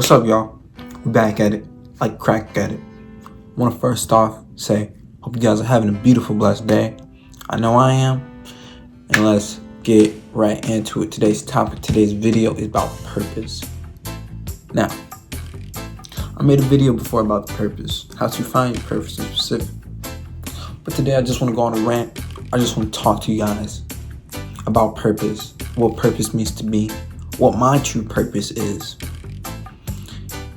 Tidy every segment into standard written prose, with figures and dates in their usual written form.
What's up, y'all? We back at it, like crack at it. Want to first off say, hope you guys are having a beautiful, blessed day. I know I am. And let's get right into it. Today's topic, today's video is about purpose. Now, I made a video before about the purpose, how to find your purpose in specific. But today I just want to go on a rant. I just want to talk to you guys about purpose, what purpose means to me, what my true purpose is,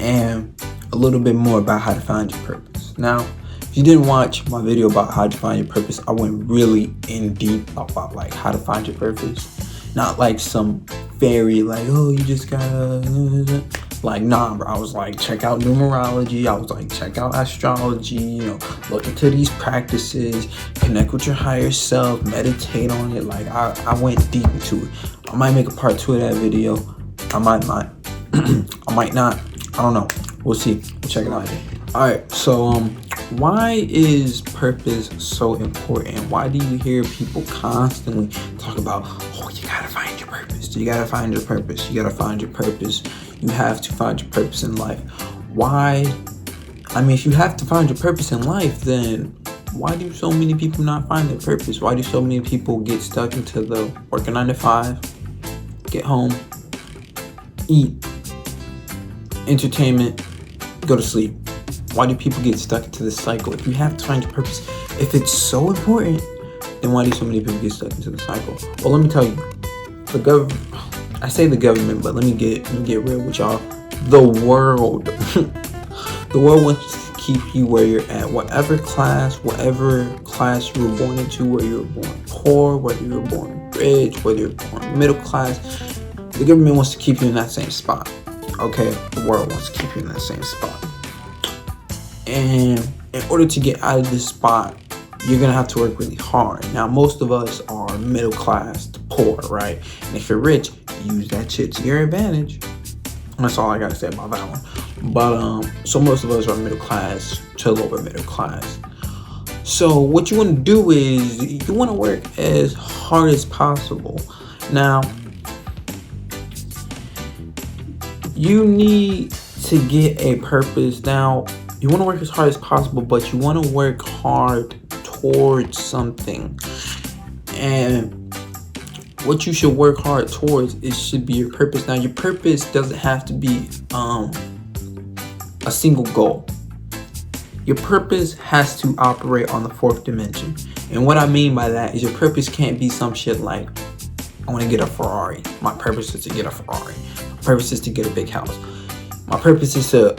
and a little bit more about how to find your purpose. Now, if you didn't watch my video about how to find your purpose, I went really in deep about like how to find your purpose. Not like some fairy like, oh, you just gotta like, nah, bro. I was like, check out numerology. I was like, check out astrology, look into these practices, connect with your higher self, meditate on it. Like I went deep into it. I might make a part 2 of that video. I might not. I might not. I don't know. We'll see. We'll check it out. Alright, so why is purpose so important? Why do you hear people constantly talk about, oh, you gotta find your purpose. You gotta find your purpose. You gotta find your purpose. You have to find your purpose in life. Why? I mean, if you have to find your purpose in life, then why do so many people not find their purpose? Why do so many people get stuck into the working 9 to 5, get home, eat, entertainment, go to sleep? Why do people get stuck into this cycle? If you have to find your purpose, if it's so important, then why do so many people get stuck into the cycle? Well, let me tell you, I say the government, but let me get real with y'all. The world, the world wants to keep you where you're at, whatever class you were born into, whether you were born poor, whether you were born rich, whether you're born middle class. The government wants to keep you in that same spot. Okay, the world wants to keep you in that same spot. And in order to get out of this spot, you're gonna have to work really hard. Now, most of us are middle class to poor, right? And if you're rich, use that shit to your advantage. That's all I gotta say about that one. But so most of us are middle class to lower middle class. So what you want to do is you want to work as hard as possible. Now, you need to get a purpose. Now, you want to work as hard as possible, but you want to work hard towards something. And what you should work hard towards, it should be your purpose. Now, your purpose doesn't have to be a single goal. Your purpose has to operate on the 4th dimension. And what I mean by that is your purpose can't be some shit like, I want to get a Ferrari. My purpose is to get a Ferrari. My purpose is to get a big house. My purpose is to,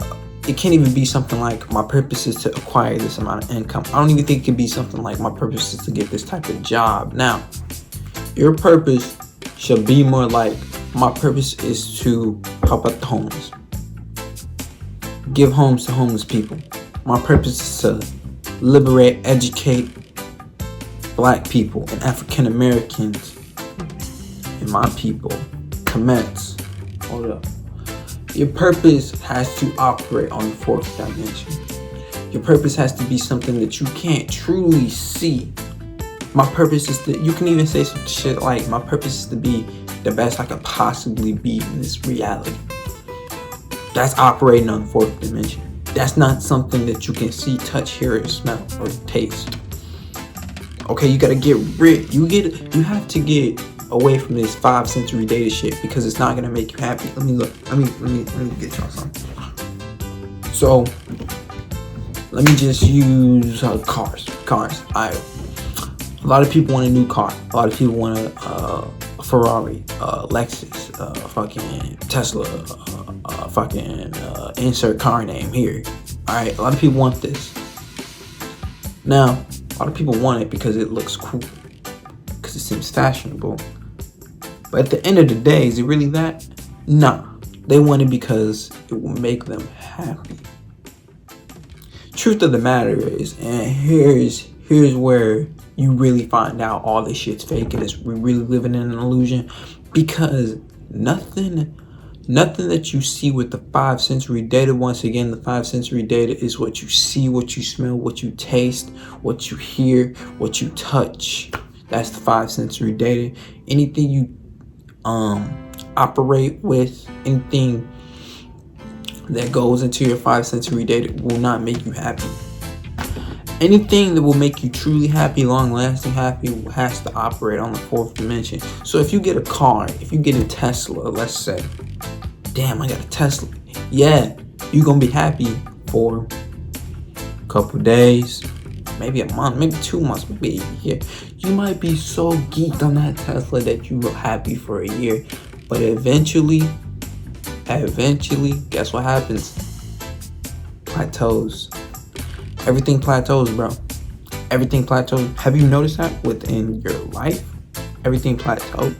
it can't even be something like, my purpose is to acquire this amount of income. I don't even think it can be something like, my purpose is to get this type of job. Now, your purpose should be more like, my purpose is to help out the homeless. Give homes to homeless people. My purpose is to liberate, educate Black people and African Americans and my people. Commence. Hold up. Your purpose has to operate on the 4th dimension. Your purpose has to be something that you can't truly see. My purpose is that you can even say some shit like, my purpose is to be the best I could possibly be in this reality. That's operating on the 4th dimension. That's not something that you can see, touch, hear, or smell, or taste. Okay, you gotta get rid. You have to get away from this 5 sensory data shit because it's not gonna make you happy. Let me get y'all something. So let me just use cars. A lot of people want a new car. A lot of people want a Ferrari, Lexus, fucking Tesla, fucking insert car name here. All right, a lot of people want this. Now, a lot of people want it because it looks cool, because it seems fashionable. But at the end of the day, is it really that? Nah, they want it because it will make them happy. Truth of the matter is, and here's where you really find out all this shit's fake and we're really living in an illusion, because nothing that you see with the 5 sensory data, once again, the 5 sensory data is what you see, what you smell, what you taste, what you hear, what you touch. That's the 5 sensory data. Anything you operate with, anything that goes into your 5 sensory data will not make you happy. Anything that will make you truly happy, long-lasting happy, has to operate on the fourth dimension. So if you get a car, if you get a Tesla, let's say, damn, I got a Tesla. Yeah, you're going to be happy for a couple days, maybe a month, maybe 2 months, maybe a year. You might be so geeked on that Tesla that you were happy for a year. But eventually, guess what happens? Plateaus. Everything plateaus, bro. Everything plateaus. Have you noticed that within your life? Everything plateaus.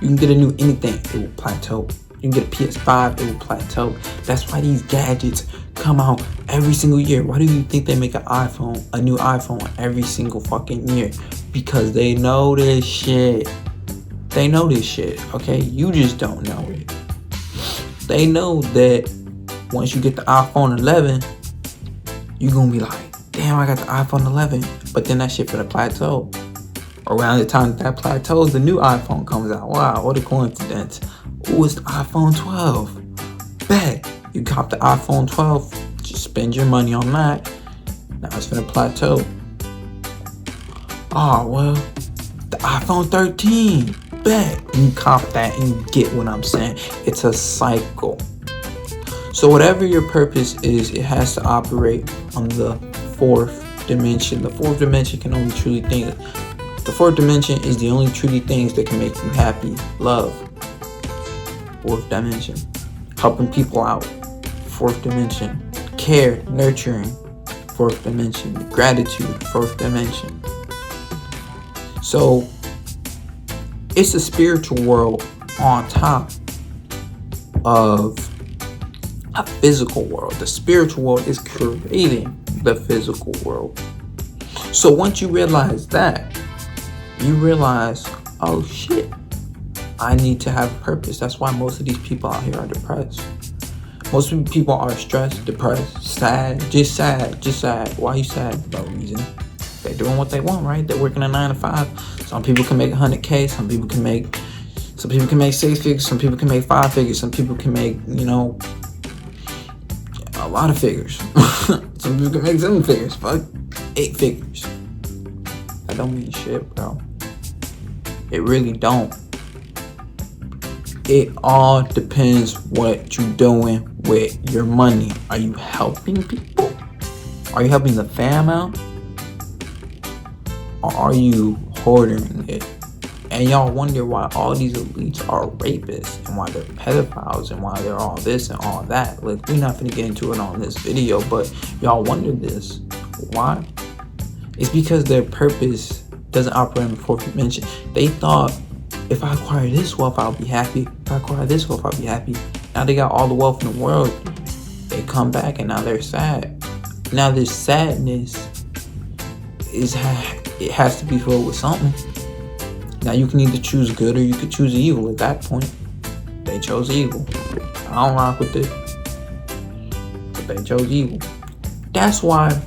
You can get a new anything, it will plateau. You can get a PS5, it will plateau. That's why these gadgets come out every single year. Why do you think they make a new iPhone every single fucking year? Because they know this shit. They know this shit, okay? You just don't know it. They know that once you get the iPhone 11, you're gonna be like, damn, I got the iPhone 11. But then that shit for the plateau. Around the time that plateaus, the new iPhone comes out. Wow, what a coincidence. Ooh, it's the iPhone 12. Bet. You cop the iPhone 12, just spend your money on that. Now it's gonna plateau. Oh, well, the iPhone 13. Bet. You cop that and you get what I'm saying. It's a cycle. So whatever your purpose is, it has to operate on the fourth dimension. The fourth dimension can only truly think. The fourth dimension is the only truly things that can make you happy. Love. Fourth dimension. Helping people out. Fourth dimension. Care, nurturing. Fourth dimension. Gratitude. Fourth dimension. So it's a spiritual world on top of a physical world. The spiritual world is creating the physical world. So once you realize that, you realize, oh shit, I need to have a purpose. That's why most of these people out here are depressed. Most people are stressed, depressed, sad. Why are you sad? No reason. They're doing what they want, right? They're working a 9 to 5. Some people can make 100K. Some people can make 6 figures. Some people can make 5 figures. Some people can make, a lot of figures. Some people can make 7 figures. Fuck, 8 figures. That don't mean shit, bro. It really don't. It all depends what you're doing with your money. Are you helping people? Are you helping the fam out? Or are you hoarding it? And y'all wonder why all these elites are rapists and why they're pedophiles and why they're all this and all that. Look, we're not gonna get into it on this video, but y'all wonder this. Why? It's because their purpose doesn't operate in the fourth dimension. They thought, if I acquire this wealth, I'll be happy. If I acquire this wealth, I'll be happy. Now they got all the wealth in the world. They come back and now they're sad. Now this sadness it has to be filled with something. Now you can either choose good or you could choose evil. At that point, they chose evil. I don't rock with it, but they chose evil. That's why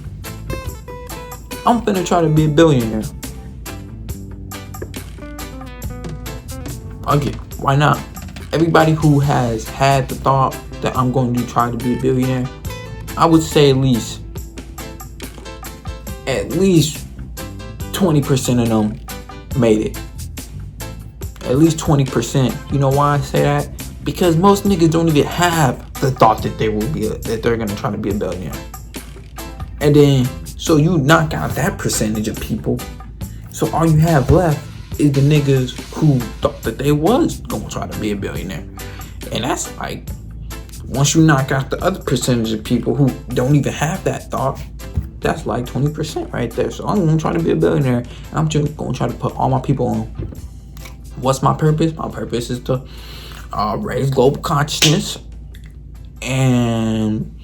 I'm finna try to be a billionaire. Okay, why not? Everybody who has had the thought that I'm going to try to be a billionaire, I would say at least 20% of them made it. At least 20%. You know why I say that? Because most niggas don't even have the thought that they're gonna try to be a billionaire. And then, so you knock out that percentage of people. So all you have left is the niggas who thought that they was gonna try to be a billionaire. And that's like, once you knock out the other percentage of people who don't even have that thought, that's like 20% right there. So I'm gonna try to be a billionaire. I'm just gonna try to put all my people on. What's my purpose? My purpose is to raise global consciousness and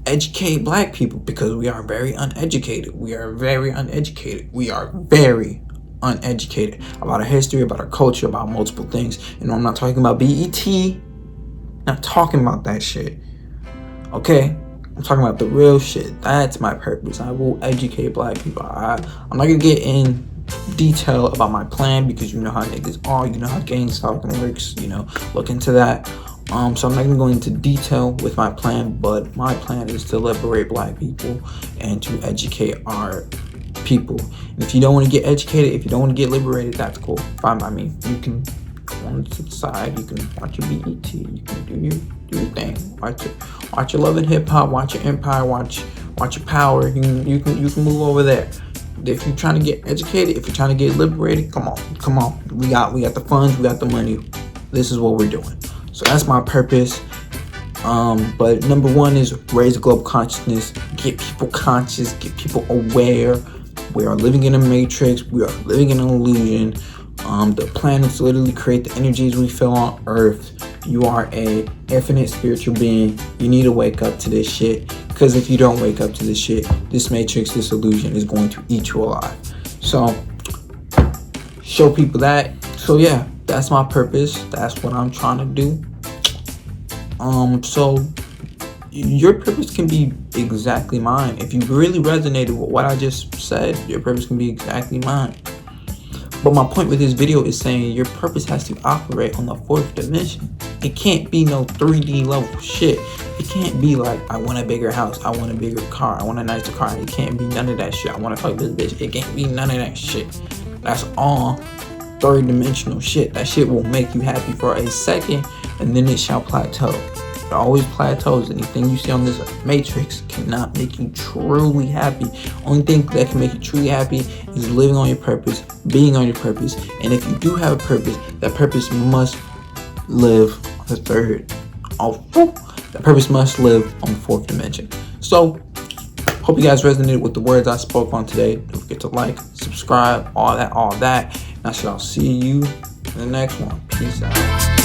educate black people, because we are very uneducated. We are very uneducated about our history, about our culture, about multiple things. And I'm not talking about BET. Not talking about that shit. Okay? I'm talking about the real shit. That's my purpose. I will educate black people. I'm not gonna get in detail about my plan, because you know how niggas are, you know how gang stalking works, look into that. So I'm not gonna go into detail with my plan, but my plan is to liberate Black people and to educate our people. And if you don't want to get educated, if you don't want to get liberated, that's cool, fine by me. You can go on to the side, you can watch your BET, you can do your thing. Watch your Love and Hip Hop, watch your Empire, watch your Power. You can move over there. If you're trying to get educated, if you're trying to get liberated, come on. We got the funds, we got the money. This is what we're doing. So that's my purpose. But number one is raise global consciousness, get people conscious, get people aware. We are living in a matrix. We are living in an illusion. The plan is to literally create the energies we feel on Earth. You are a infinite spiritual being. You need to wake up to this shit. Because if you don't wake up to this shit, this matrix, this illusion is going to eat you alive. So, show people that. So yeah, that's my purpose. That's what I'm trying to do. So your purpose can be exactly mine. If you really resonated with what I just said, your purpose can be exactly mine. But my point with this video is saying your purpose has to operate on the fourth dimension. It can't be no 3D level shit. It can't be like, I want a bigger house, I want a bigger car, I want a nicer car. It can't be none of that shit. I want to fuck this bitch. It can't be none of that shit. That's all third dimensional shit. That shit will make you happy for a second and then it shall plateau. It always plateaus. Anything you see on this matrix cannot make you truly happy. Only thing that can make you truly happy is living on your purpose, being on your purpose. And if you do have a purpose, that purpose must live on the third. That purpose must live on the fourth dimension. So, hope you guys resonated with the words I spoke on today. Don't forget to like, subscribe, all that. And I shall see you in the next one. Peace out.